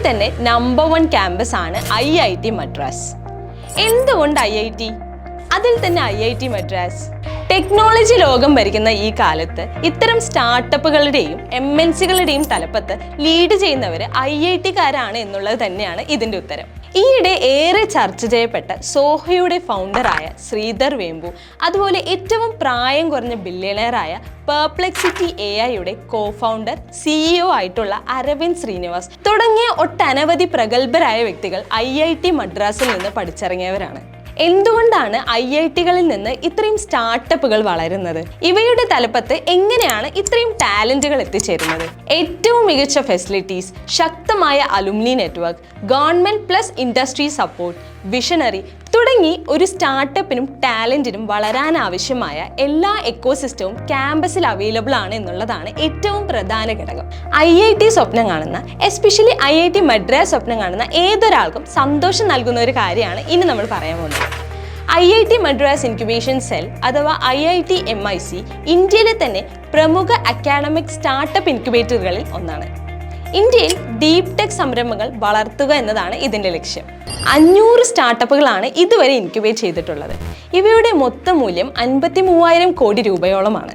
തന്നെ number 1 campus ആണ് IIT Madras. എന്തുകൊണ്ട് IIT? അതിൽ തന്നെ IIT മദ്രാസ്. ടെക്നോളജി ലോകം ഭരിക്കുന്ന ഈ കാലത്ത് ഇത്തരം സ്റ്റാർട്ടപ്പുകളുടെയും MNCകളുടെയും തലപ്പത്ത് ലീഡ് ചെയ്യുന്നവർ IITക്കാരാണ് എന്നുള്ളത് തന്നെയാണ് ഇതിൻ്റെ ഉത്തരം. ഈയിടെ ഏറെ ചർച്ച ചെയ്യപ്പെട്ട സോഹയുടെ ഫൗണ്ടറായ ശ്രീധർ വേമ്പു, അതുപോലെ ഏറ്റവും പ്രായം കുറഞ്ഞ ബില്യണയറായ പെർപ്ലെക്സിറ്റി AI co-founder CEO ആയിട്ടുള്ള അരവിന്ദ് ശ്രീനിവാസ് തുടങ്ങിയ ഒട്ടനവധി പ്രഗത്ഭരായ വ്യക്തികൾ IIT മദ്രാസിൽ നിന്ന് പഠിച്ചിറങ്ങിയവരാണ്. എന്തുകൊണ്ടാണ് IITകളിൽ നിന്ന് ഇത്രയും സ്റ്റാർട്ടപ്പുകൾ വളരുന്നത്? ഇവയുടെ തലപ്പത്ത് എങ്ങനെയാണ് ഇത്രയും ടാലന്റുകൾ എത്തിച്ചേരുന്നത്? ഏറ്റവും മികച്ച ഫെസിലിറ്റീസ്, ശക്തമായ alumni network, government plus industry support, visionary തുടങ്ങി ഒരു സ്റ്റാർട്ടപ്പിനും ടാലന്റിനും വളരാൻ ആവശ്യമായ എല്ലാ എക്കോസിസ്റ്റവും ക്യാമ്പസിൽ അവൈലബിൾ ആണ് എന്നുള്ളതാണ് ഏറ്റവും പ്രധാന ഘടകം. IIT സ്വപ്നം കാണുന്ന, എസ്പെഷ്യലി IIT മദ്രാസ് സ്വപ്നം കാണുന്ന ഏതൊരാൾക്കും സന്തോഷം നൽകുന്ന ഒരു കാര്യമാണ് ഇനി നമ്മൾ പറയാൻ പോകുന്നത്. IIT മദ്രാസ് ഇൻക്യുബേഷൻ സെൽ അഥവാ IIT MIC ഇന്ത്യയിലെ തന്നെ പ്രമുഖ അക്കാഡമിക് സ്റ്റാർട്ടപ്പ് ഇൻക്യുബേറ്ററുകളിൽ ഒന്നാണ്. ഇന്ത്യയിൽ ഡീപ് ടെക് സംരംഭങ്ങൾ വളർത്തുക എന്നതാണ് ഇതിൻ്റെ ലക്ഷ്യം. 500 സ്റ്റാർട്ടപ്പുകളാണ് ഇതുവരെ ഇൻക്യുബേറ്റ് ചെയ്തിട്ടുള്ളത്. ഇവയുടെ മൊത്തം മൂല്യം 53,000 കോടി രൂപയോളമാണ്.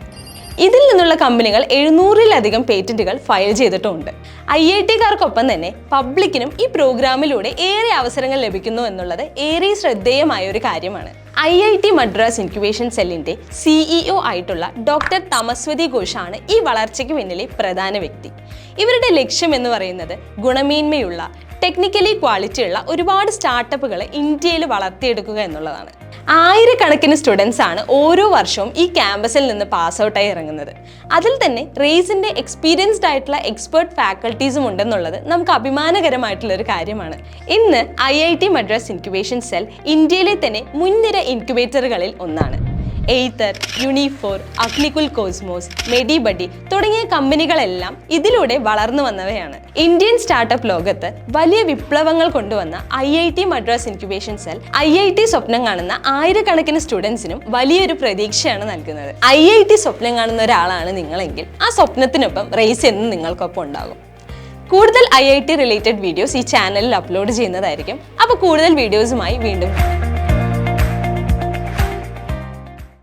ഇതിൽ നിന്നുള്ള കമ്പനികൾ 700-ലധികം പേറ്റന്റുകൾ ഫയൽ ചെയ്തിട്ടുമുണ്ട്. IITക്കാർക്കൊപ്പം തന്നെ പബ്ലിക്കിനും ഈ പ്രോഗ്രാമിലൂടെ ഏറെ അവസരങ്ങൾ ലഭിക്കുന്നു എന്നുള്ളത് ഏറെ ശ്രദ്ധേയമായ ഒരു കാര്യമാണ്. IIT മദ്രാസ് ഇൻക്യുബേഷൻ സെല്ലിൻ്റെ CEO ആയിട്ടുള്ള ഡോക്ടർ തമസ്വതി ഘോഷാണ് ഈ വളർച്ചയ്ക്ക് പിന്നിലെ പ്രധാന വ്യക്തി. ഇവരുടെ ലക്ഷ്യം എന്ന് പറയുന്നത് ഗുണമേന്മയുള്ള, ടെക്നിക്കലി ക്വാളിറ്റിയുള്ള ഒരുപാട് സ്റ്റാർട്ടപ്പുകളെ ഇന്ത്യയിൽ വളർത്തിയെടുക്കുക എന്നുള്ളതാണ്. ആയിരക്കണക്കിന് സ്റ്റുഡൻസ് ആണ് ഓരോ വർഷവും ഈ ക്യാമ്പസിൽ നിന്ന് പാസ് ഔട്ടായി ഇറങ്ങുന്നത്. അതിൽ തന്നെ റേസിൻ്റെ എക്സ്പീരിയൻസ്ഡ് ആയിട്ടുള്ള എക്സ്പേർട്ട് ഫാക്കൽറ്റീസും ഉണ്ടെന്നുള്ളത് നമുക്ക് അഭിമാനകരമായിട്ടുള്ളൊരു കാര്യമാണ്. ഇന്ന് IIT മദ്രാസ് ഇൻക്യുബേഷൻ സെൽ ഇന്ത്യയിലെ തന്നെ മുൻനിര ഇൻക്യുബേറ്ററുകളിൽ ഒന്നാണ്. എയ്തർ, യൂണിഫോർ, അഗ്നികുൽ കോസ്മോസ്, മെഡിബഡി തുടങ്ങിയ കമ്പനികളെല്ലാം ഇതിലൂടെ വളർന്നു വന്നവയാണ്. ഇന്ത്യൻ സ്റ്റാർട്ടപ്പ് ലോകത്ത് വലിയ വിപ്ലവങ്ങൾ കൊണ്ടുവന്ന IIT Madras incubation cell IIT സ്വപ്നം കാണുന്ന ആയിരക്കണക്കിന് സ്റ്റുഡൻസിനും വലിയൊരു പ്രതീക്ഷയാണ് നൽകുന്നത്. IIT സ്വപ്നം കാണുന്ന ഒരാളാണ് നിങ്ങളെങ്കിൽ ആ സ്വപ്നത്തിനൊപ്പം റേസ് എന്നും നിങ്ങൾക്കൊപ്പം ഉണ്ടാകും. കൂടുതൽ IIT റിലേറ്റഡ് വീഡിയോസ് ഈ ചാനലിൽ അപ്ലോഡ് ചെയ്യുന്നതായിരിക്കും. അപ്പോൾ കൂടുതൽ വീഡിയോസുമായി വീണ്ടും